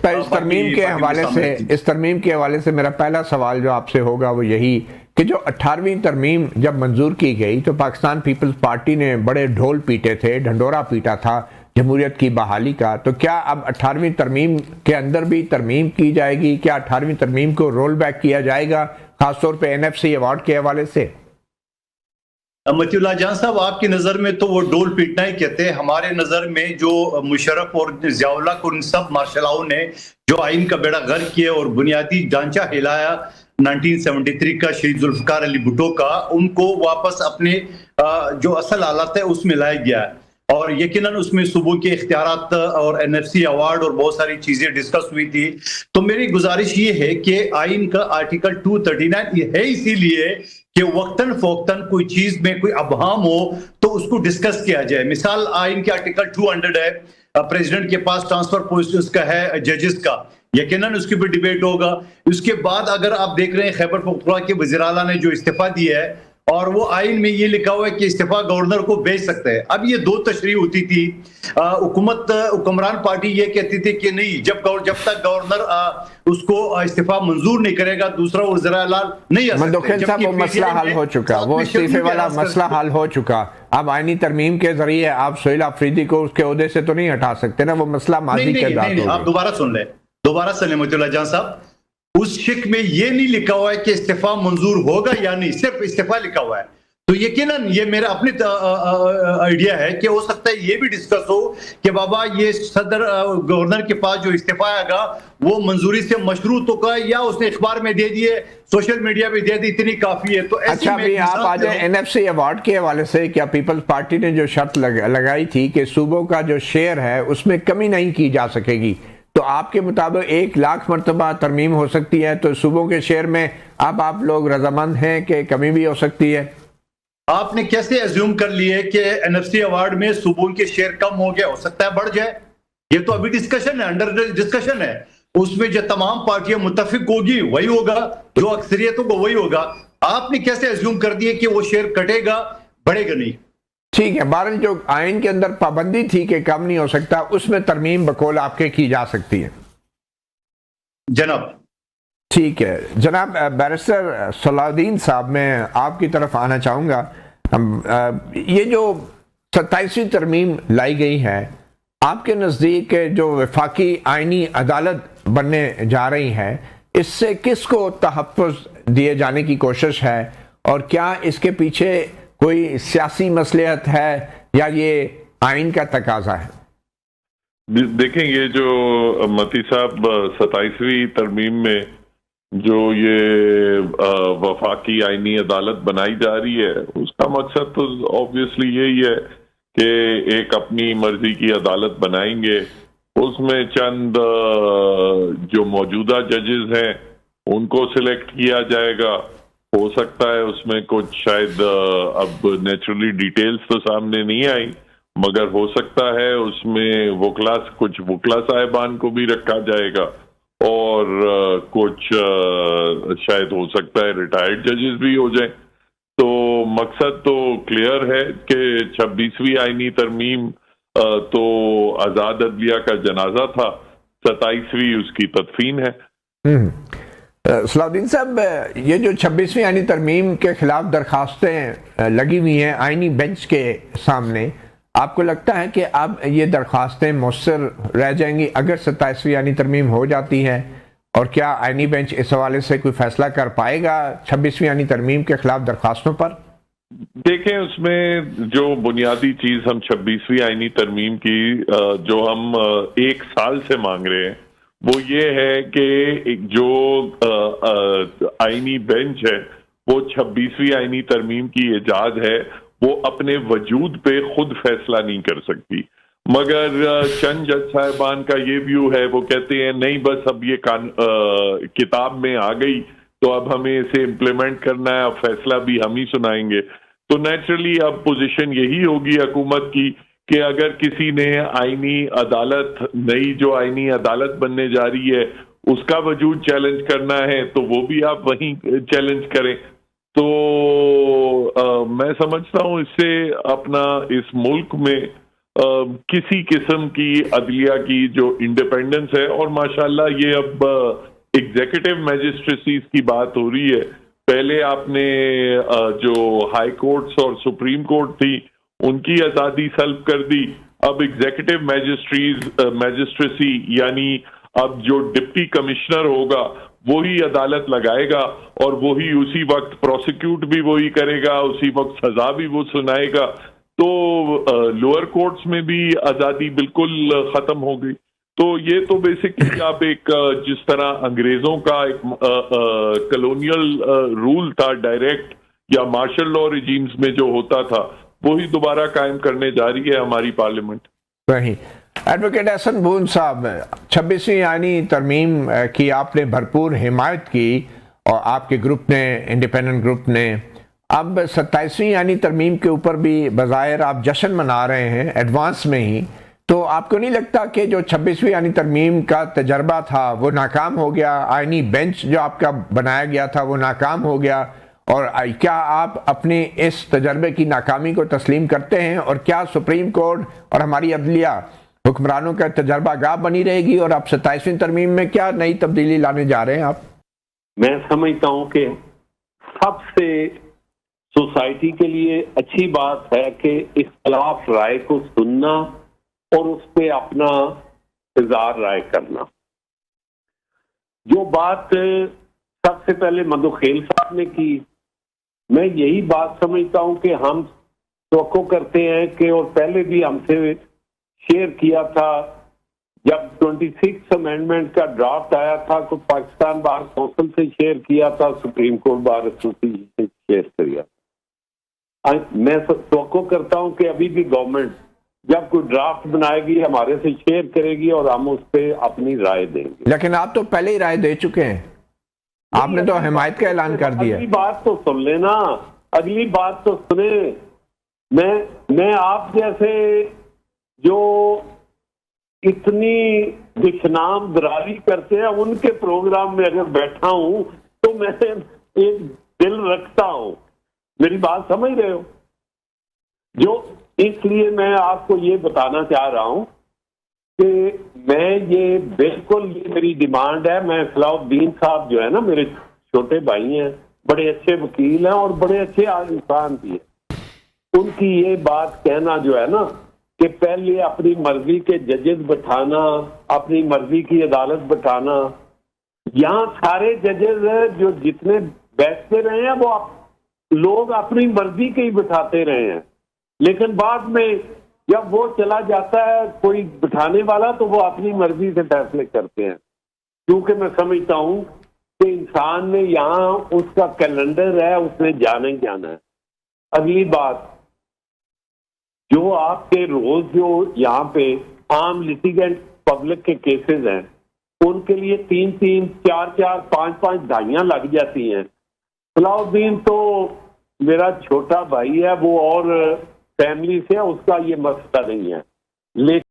البتہ اس ترمیم کے حوالے سے میرا پہلا سوال جو آپ سے ہوگا وہ یہی کہ جو 18ویں ترمیم جب منظور کی گئی تو پاکستان پیپلز پارٹی نے بڑے ڈھول پیٹے تھے، ڈھنڈورا پیٹا تھا جمہوریت کی بحالی کا، تو کیا اب 18ویں ترمیم کے اندر بھی ترمیم کی جائے گی؟ کیا 18ویں ترمیم کو رول بیک کیا جائے گا خاص طور پہ NFC ایوارڈ کے حوالے سے؟ متی اللہ جان صاحب، آپ کی نظر میں تو وہ ڈول پیٹنا ہی کہتے ہیں، ہمارے نظر میں جو مشرف اور ضیاء اللہ کو ان سب مارشلاؤں نے جو آئین کا بیڑا غرق کیا اور بنیادی ڈھانچہ ہلایا 1973 کا شہید ذوالفقار علی بھٹو کا، ان کو واپس اپنے جو اصل حالت ہے اس میں لایا گیا ہے، اور یقیناً اس میں صوبوں کے اختیارات اور NFC ایوارڈ اور بہت ساری چیزیں ڈسکس ہوئی تھی۔ تو میری گزارش یہ ہے کہ آئین کا آرٹیکل 239 یہ ہے اسی لیے کہ وقتاً فوقتاً کوئی چیز میں کوئی ابہام ہو تو اس کو ڈسکس کیا جائے۔ مثال آئین کے آرٹیکل 200 ہے، پریزیڈنٹ کے پاس ٹرانسفر پوسٹ کا ہے ججز کا، یقیناً اس کی بھی ڈیبیٹ ہوگا۔ اس کے بعد اگر آپ دیکھ رہے ہیں خیبر پختونخوا کے وزیر اعلیٰ نے جو استعفیٰ دیا ہے، اور وہ آئین میں یہ لکھا ہوا ہے کہ استعفیٰ گورنر کو بھیج سکتے ہیں۔ اب یہ دو تشریح ہوتی تھی، حکمران پارٹی یہ کہتی تھی کہ نہیں، جب تک گورنر اس کو استعفیٰ منظور نہیں کرے گا دوسرا وزیر اعلیٰ نہیں آ سکتے۔ وہ مسئلہ حل ہو چکا، وہ استعفے والا مسئلہ حل ہو چکا، اب آئینی ترمیم کے ذریعے آپ سہیل آفریدی کو اس کے عہدے سے تو نہیں ہٹا سکتے نا، وہ مسئلہ ماضی کے ذات ہوگا۔ آپ دوبارہ سن لیں متی اللہ جان صاحب، اس شک میں یہ نہیں لکھا ہوا ہے کہ استعفیٰ منظور ہوگا یا نہیں، صرف استعفیٰ لکھا ہوا ہے۔ تو یقیناً یہ میرا اپنی آئیڈیا ہے کہ ہو سکتا ہے یہ بھی ڈسکس ہو کہ بابا یہ صدر گورنر کے پاس جو استعفیٰ آئے گا وہ منظوری سے مشروط ہوگا، یا اس نے اخبار میں دے دیے، سوشل میڈیا پہ دے دی، اتنی کافی ہے۔ تو اچھا، ابھی آپ آ جائیں NFC ایوارڈ کے حوالے سے، کیا پیپلز پارٹی نے جو شرط لگائی تھی کہ صوبوں کا جو شیئر ہے اس میں کمی نہیں کی جا سکے گی، تو آپ کے مطابق 1,00,000 مرتبہ ترمیم ہو سکتی ہے، تو صوبوں کے شیئر میں اب آپ لوگ رضامند ہیں کہ کمی بھی ہو سکتی ہے؟ آپ نے کیسے ایزیوم کر لیے کہ NFC ایوارڈ میں صوبوں کے شیئر کم ہو گیا، ہو سکتا ہے بڑھ جائے؟ یہ تو ابھی ڈسکشن ہے، انڈر ڈسکشن ہے، اس میں جو تمام پارٹیاں متفق ہوگی وہی ہوگا، جو اکثریت ہوگا وہی ہوگا۔ آپ نے کیسے ایزیوم کر دیے کہ وہ شیئر کٹے گا، بڑھے گا نہیں؟ ٹھیک ہے، بہرحال جو آئین کے اندر پابندی تھی کہ کم نہیں ہو سکتا، اس میں ترمیم بقول آپ کے کی جا سکتی ہے جناب۔ ٹھیک ہے جناب، بیرسٹر صلاح الدین صاحب، میں آپ کی طرف آنا چاہوں گا۔ یہ جو 27ویں ترمیم لائی گئی ہے، آپ کے نزدیک جو وفاقی آئینی عدالت بننے جا رہی ہے، اس سے کس کو تحفظ دیے جانے کی کوشش ہے، اور کیا اس کے پیچھے کوئی سیاسی مصلحت ہے یا یہ آئین کا تقاضا ہے؟ دیکھیں، یہ جو متی صاحب 27ویں ترمیم میں جو یہ وفاقی آئینی عدالت بنائی جا رہی ہے، اس کا مقصد تو آبویسلی یہی ہے کہ ایک اپنی مرضی کی عدالت بنائیں گے، اس میں چند جو موجودہ ججز ہیں ان کو سلیکٹ کیا جائے گا۔ ہو سکتا ہے اس میں کچھ شاید اب نیچرلی ڈیٹیلز تو سامنے نہیں آئی، مگر ہو سکتا ہے اس میں کچھ وکلا صاحبان کو بھی رکھا جائے گا، اور کچھ شاید ہو سکتا ہے ریٹائرڈ ججز بھی ہو جائیں۔ تو مقصد تو کلیئر ہے کہ 26ویں آئینی ترمیم تو آزاد عدلیہ کا جنازہ تھا، 27ویں اس کی تدفین ہے۔ صلاح الدین صاحب، یہ جو 26ویں آئینی ترمیم کے خلاف درخواستیں لگی ہوئی ہیں آئینی بینچ کے سامنے، آپ کو لگتا ہے کہ اب یہ درخواستیں مؤثر رہ جائیں گی اگر 27ویں آئینی ترمیم ہو جاتی ہے؟ اور کیا آئینی بینچ اس حوالے سے کوئی فیصلہ کر پائے گا 26ویں آئینی ترمیم کے خلاف درخواستوں پر؟ دیکھیں، اس میں جو بنیادی چیز ہم 26ویں آئینی ترمیم کی جو ہم 1 سال سے مانگ رہے ہیں، وہ یہ ہے کہ جو آئینی بینچ ہے وہ 26ویں آئینی ترمیم کی ایجاد ہے، وہ اپنے وجود پہ خود فیصلہ نہیں کر سکتی، مگر چند جج صاحبان کا یہ ویو ہے، وہ کہتے ہیں نہیں بس اب یہ کتاب میں آ گئی تو اب ہمیں اسے امپلیمنٹ کرنا ہے، اب فیصلہ بھی ہم ہی سنائیں گے۔ تو نیچرلی اب پوزیشن یہی ہوگی حکومت کی کہ اگر کسی نے آئینی عدالت، نئی جو آئینی عدالت بننے جا رہی ہے، اس کا وجود چیلنج کرنا ہے تو وہ بھی آپ وہیں چیلنج کریں۔ تو میں سمجھتا ہوں اس سے اپنا اس ملک میں کسی قسم کی عدلیہ کی جو انڈیپینڈنس ہے. اور ماشاءاللہ یہ اب ایگزیکٹو میجسٹریسیز کی بات ہو رہی ہے. پہلے آپ نے جو ہائی کورٹس اور سپریم کورٹ تھی ان کی آزادی سلب کر دی. اب ایگزیکٹو میجسٹریسی یعنی اب جو ڈپٹی کمشنر ہوگا وہی عدالت لگائے گا اور وہی اسی وقت پروسیکیوٹ بھی وہی کرے گا, اسی وقت سزا بھی وہ سنائے گا. تو لوئر کورٹس میں بھی آزادی بالکل ختم ہو گئی. تو یہ تو بیسکلی آپ ایک جس طرح انگریزوں کا ایک کلونیل رول تھا ڈائریکٹ یا مارشل لاء ریجیمز میں جو ہوتا تھا وہی دوبارہ قائم کرنے جا رہی ہے ہماری پارلیمنٹ. صحیح. ایڈوکیٹ احسن بون صاحب, 26ویں آئینی ترمیم کی آپ نے بھرپور حمایت کی اور آپ کے گروپ نے, انڈیپینڈنٹ گروپ نے. اب 27ویں آئینی ترمیم کے اوپر بھی بظاہر آپ جشن منا رہے ہیں ایڈوانس میں ہی, تو آپ کو نہیں لگتا کہ جو 26ویں آئینی ترمیم کا تجربہ تھا وہ ناکام ہو گیا, آئینی بینچ جو آپ کا بنایا گیا تھا وہ ناکام ہو گیا, اور کیا آپ اپنے اس تجربے کی ناکامی کو تسلیم کرتے ہیں, اور کیا سپریم کورٹ اور ہماری عدلیہ حکمرانوں کا تجربہ گاہ بنی رہے گی, اور اب 27ویں ترمیم میں کیا نئی تبدیلی لانے جا رہے ہیں آپ؟ میں سمجھتا ہوں کہ سب سے سوسائٹی کے لیے اچھی بات ہے کہ اختلاف رائے کو سننا اور اس پہ اپنا اظہار رائے کرنا. جو بات سب سے پہلے مدوخیل صاحب نے کی, میں یہی بات سمجھتا ہوں کہ ہم توقع کرتے ہیں کہ, اور پہلے بھی ہم سے شیئر کیا تھا جب 26 امینڈمنٹ کا ڈرافٹ آیا تھا تو پاکستان بار کونسل سے شیئر کیا تھا, سپریم کورٹ بار ایسوسی سے شیئر کیا. میں توقع کرتا ہوں کہ ابھی بھی گورنمنٹ جب کوئی ڈرافٹ بنائے گی ہمارے سے شیئر کرے گی اور ہم اس پہ اپنی رائے دیں گے. لیکن آپ تو پہلے ہی رائے دے چکے ہیں, آپ نے تو حمایت کا اعلان کر دیا. اگلی بات تو سن لینا, اگلی بات تو سنیں. میں آپ جیسے جو اتنی دشنام دراری کرتے ہیں ان کے پروگرام میں اگر بیٹھا ہوں تو میں ایک دل رکھتا ہوں. میری بات سمجھ رہے ہو؟ جو اس لیے میں آپ کو یہ بتانا چاہ رہا ہوں کہ میں یہ بالکل میری ڈیمانڈ ہے. میں صلاح الدین صاحب جو ہے نا میرے چھوٹے بھائی ہیں, بڑے اچھے وکیل ہیں اور بڑے اچھے انسان بھی ہیں. ان کی یہ بات کہنا جو ہے نا کہ پہلے اپنی مرضی کے ججز بٹھانا, اپنی مرضی کی عدالت بٹھانا. یہاں سارے ججز جو جتنے بیٹھتے رہے ہیں وہ لوگ اپنی مرضی کے ہی بٹھاتے رہے ہیں, لیکن بعد میں جب وہ چلا جاتا ہے کوئی بٹھانے والا تو وہ اپنی مرضی سے فیصلے کرتے ہیں. کیونکہ میں سمجھتا ہوں کہ انسان نے یہاں اس کا کیلنڈر ہے, اس نے جانا ہی جانا ہے. اگلی بات, جو آپ کے روز جو یہاں پہ عام لیٹیگنٹ پبلک کے کیسز ہیں ان کے لیے 3-3, 4-4, 5-5 دہائیاں لگ جاتی ہیں. صلاح الدین تو میرا چھوٹا بھائی ہے, وہ اور فیملی سے اس کا یہ مسئلہ نہیں ہے, لیکن